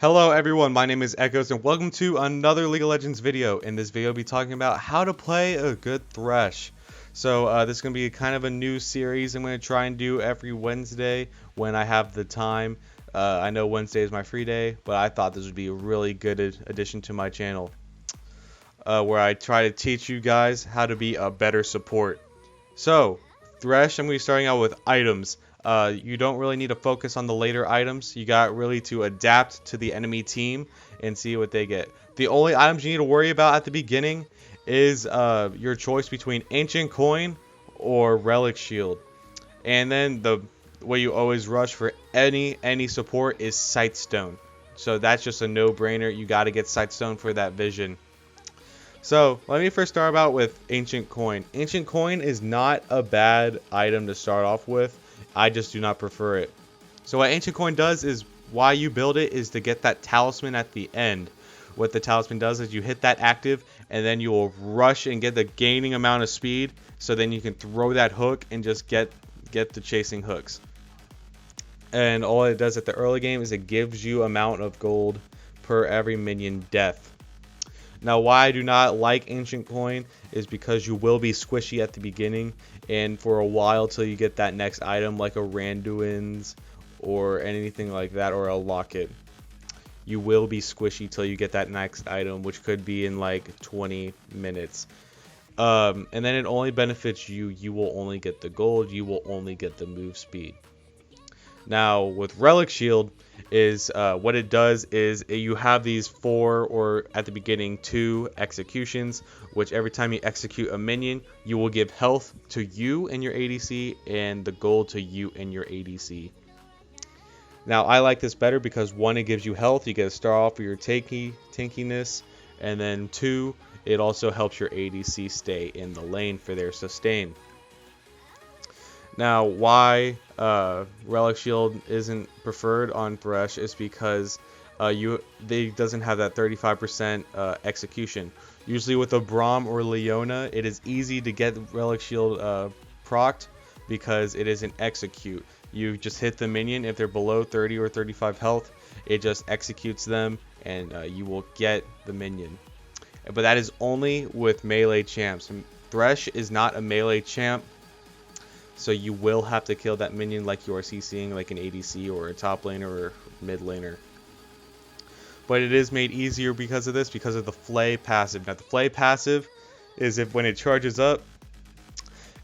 Hello everyone, my name is ECHQS and welcome to another League of Legends video. In this video I'll be talking about how to play a good Thresh. So this is going to be kind of a new series I'm going to try and do every Wednesday when I have the time. I know Wednesday is my free day, but I thought this would be a really good addition to my channel. Where I try to teach you guys how to be a better support. So, Thresh, I'm going to be starting out with items. You don't really need to focus on the later items. You got really to adapt to the enemy team and see what they get. The only items you need to worry about at the beginning is your choice between Ancient Coin or Relic Shield. And then the way you always rush for any support is Sightstone. So that's just a no-brainer. You got to get Sightstone for that vision. So let me first start out with Ancient Coin. Ancient Coin is not a bad item to start off with. I just do not prefer it. So what Ancient Coin does is, why you build it is to get that talisman at the end. What the talisman does is you hit that active and then you will rush and get the gaining amount of speed, so then you can throw that hook and just get the chasing hooks. And all it does at the early game is it gives you amount of gold per every minion death. Now, why I do not like Ancient Coin is because you will be squishy at the beginning, and for a while till you get that next item like a Randuin's or anything like that, or a Locket. You will be squishy till you get that next item, which could be in like 20 minutes. And then it only benefits you. You will only get the gold. You will only get the move speed. Now, with Relic Shield, is what it does is you have these 4, or at the beginning 2 executions, which every time you execute a minion, you will give health to you and your ADC and the gold to you and your ADC. Now, I like this better because 1, it gives you health. You get to start off with your tankiness, and then 2, it also helps your ADC stay in the lane for their sustain. Now, why Relic Shield isn't preferred on Thresh is because they doesn't have that 35% execution. Usually with a Braum or Leona, it is easy to get Relic Shield procced because it is an execute. You just hit the minion. If they're below 30 or 35 health, it just executes them and you will get the minion. But that is only with melee champs. Thresh is not a melee champ, so you will have to kill that minion like you are CCing like an ADC or a top laner or mid laner. But it is made easier because of this, because of the Flay passive. Now the Flay passive is, if when it charges up,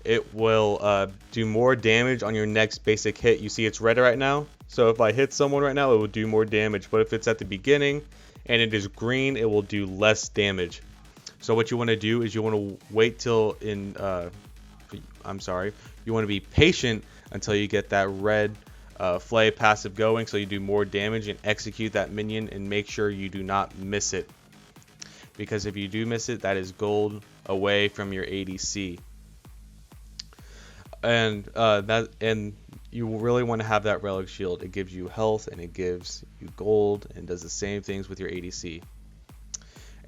it will do more damage on your next basic hit. You see it's red right now, so if I hit someone right now, it will do more damage. But if it's at the beginning and it is green, it will do less damage. So what you want to do is you want to wait till you want to be patient until you get that red Flay passive going, so you do more damage and execute that minion, and make sure you do not miss it. Because if you do miss it, that is gold away from your ADC. And you really want to have that Relic Shield. It gives you health and it gives you gold and does the same things with your ADC.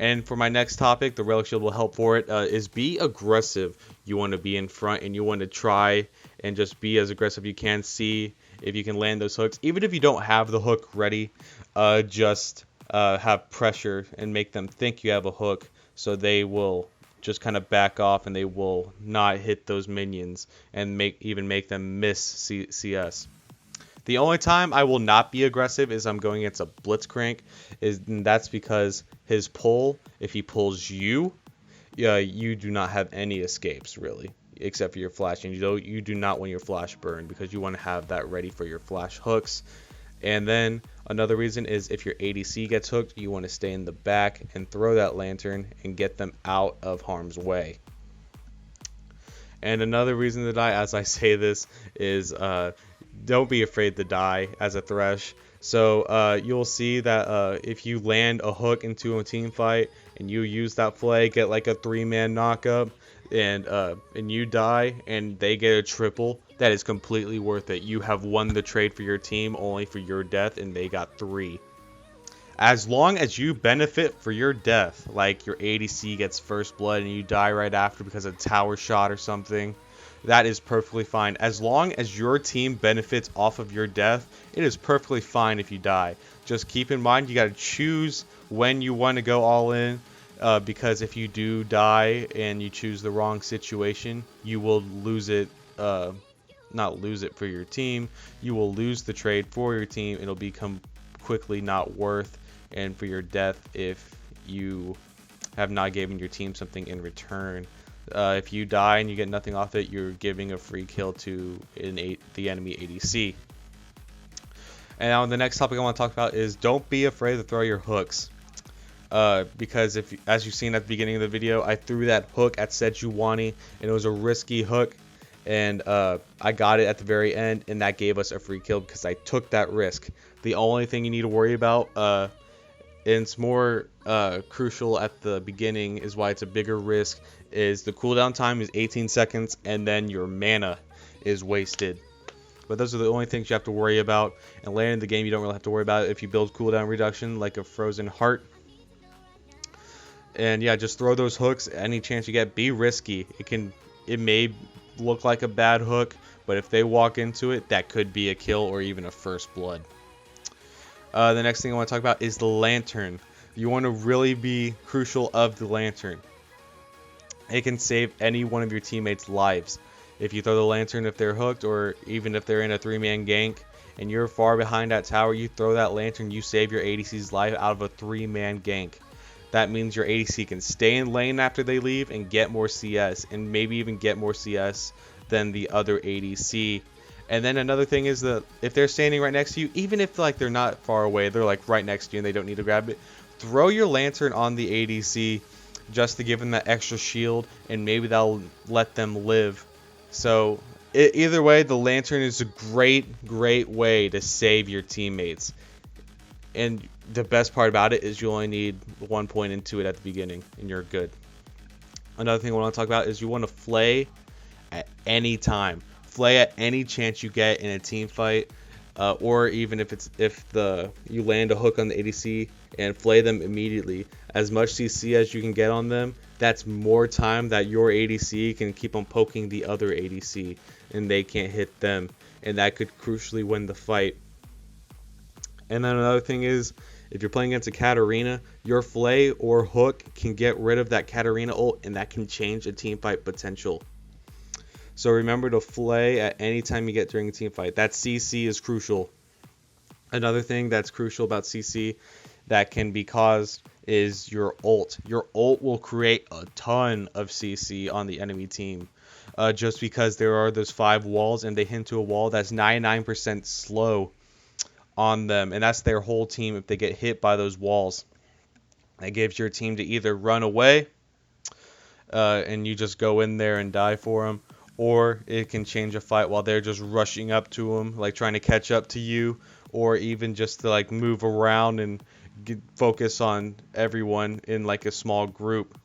And for my next topic, the Relic Shield will help for it, is be aggressive. You want to be in front and you want to try and just be as aggressive you can. See if you can land those hooks. Even if you don't have the hook ready, just have pressure and make them think you have a hook, so they will just kind of back off and they will not hit those minions and make them miss CS. The only time I will not be aggressive is I'm going against a Blitzcrank, and that's because his pull, if he pulls you, you do not have any escapes really, except for your flash, and you do not want your flash burned because you want to have that ready for your flash hooks. And then another reason is if your ADC gets hooked, you want to stay in the back and throw that lantern and get them out of harm's way. And another reason to die, as I say this, is don't be afraid to die as a Thresh. So you'll see that if you land a hook into a team fight and you use that Flay, get like a 3-man knockup, and you die and they get a triple, that is completely worth it. You have won the trade for your team only for your death, and they got 3. As long as you benefit for your death, like your ADC gets first blood and you die right after because of a tower shot or something, that is perfectly fine. As long as your team benefits off of your death, it is perfectly fine if you die. just keep in mind you got to choose when you want to go all in, because if you do die and you choose the wrong situation, you will lose it. Not lose it for your team. You will lose the trade for your team. It'll become quickly not worth, and for your death if you have not given your team something in return. If you die and you get nothing off it, you're giving a free kill to the enemy ADC. And now the next topic I want to talk about is don't be afraid to throw your hooks. Because as you've seen at the beginning of the video, I threw that hook at Sejuani, and it was a risky hook, and I got it at the very end, and that gave us a free kill because I took that risk. The only thing you need to worry about, and it's more crucial at the beginning, is why it's a bigger risk, is the cooldown time is 18 seconds, and then your mana is wasted. But those are the only things you have to worry about, and later in the game you don't really have to worry about it if you build cooldown reduction like a Frozen Heart. And yeah, just throw those hooks any chance you get. Be risky. It may look like a bad hook, but if they walk into it, that could be a kill or even a first blood. The next thing I want to talk about is the lantern. You want to really be crucial of the lantern. It can save any one of your teammates' lives. If you throw the lantern if they're hooked, or even if they're in a 3-man gank and you're far behind that tower, you throw that lantern, you save your ADC's life out of a 3-man gank. That means your ADC can stay in lane after they leave and get more CS, and maybe even get more CS than the other ADC. And then another thing is that if they're standing right next to you, even if like they're not far away, they're like right next to you and they don't need to grab it, throw your lantern on the ADC just to give them that extra shield, and maybe that'll let them live. So either way, the lantern is a great way to save your teammates. And the best part about it is you only need 1 point into it at the beginning, and you're good. Another thing I want to talk about is you want to flay at any time. Flay at any chance you get in a team fight, or even if you land a hook on the ADC, and flay them immediately. As much CC as you can get on them, that's more time that your ADC can keep on poking the other ADC, and they can't hit them, and that could crucially win the fight. And then another thing is, if you're playing against a Katarina, your flay or hook can get rid of that Katarina ult, and that can change a team fight potential. So remember to flay at any time you get during a team fight. That CC is crucial. Another thing that's crucial about CC that can be caused is your ult. Your ult will create a ton of CC on the enemy team. Just because there are those 5 walls, and they hit to a wall that's 99% slow on them, and that's their whole team if they get hit by those walls. That gives your team to either run away, and you just go in there and die for them, or it can change a fight while they're just rushing up to them, like trying to catch up to you, or even just to like move around and focus on everyone in like a small group.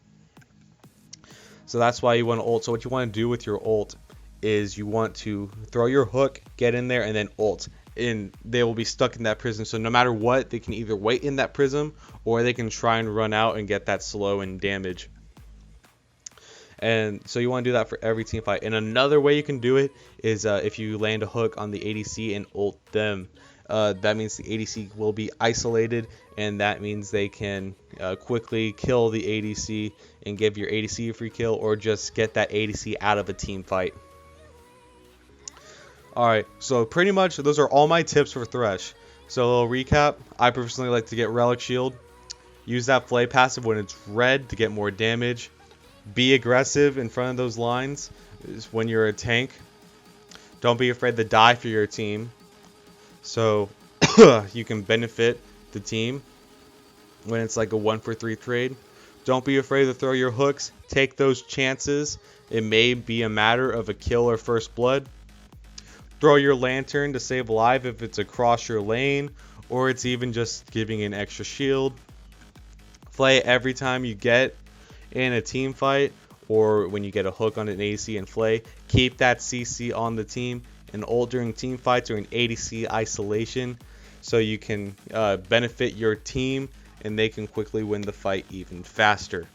So that's why you want to ult. So what you want to do with your ult is you want to throw your hook, get in there, and then ult. And they will be stuck in that prism. So no matter what, they can either wait in that prism, or they can try and run out and get that slow and damage. And so you want to do that for every team fight. And another way you can do it is if you land a hook on the ADC and ult them. That means the ADC will be isolated, and that means they can quickly kill the ADC and give your ADC a free kill, or just get that ADC out of a team fight. Alright, so pretty much those are all my tips for Thresh. So a little recap: I personally like to get Relic Shield. Use that Flay passive when it's red to get more damage. Be aggressive in front of those lines when you're a tank. Don't be afraid to die for your team, so you can benefit the team when it's like a 1-for-3 trade. Don't be afraid to throw your hooks. Take those chances. It may be a matter of a kill or first blood. Throw your lantern to save a life if it's across your lane, or it's even just giving an extra shield. Flay every time you get in a team fight, or when you get a hook on an ADC and flay. Keep that CC on the team, and ult during team fights or in ADC isolation, so you can benefit your team and they can quickly win the fight even faster.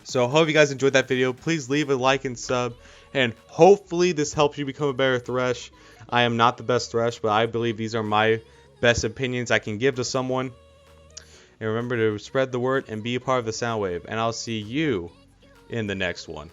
So I hope you guys enjoyed that video. Please leave a like and sub, and hopefully this helps you become a better Thresh. I am not the best Thresh, but I believe these are my best opinions I can give to someone. And remember to spread the word and be a part of the sound wave. And I'll see you in the next one.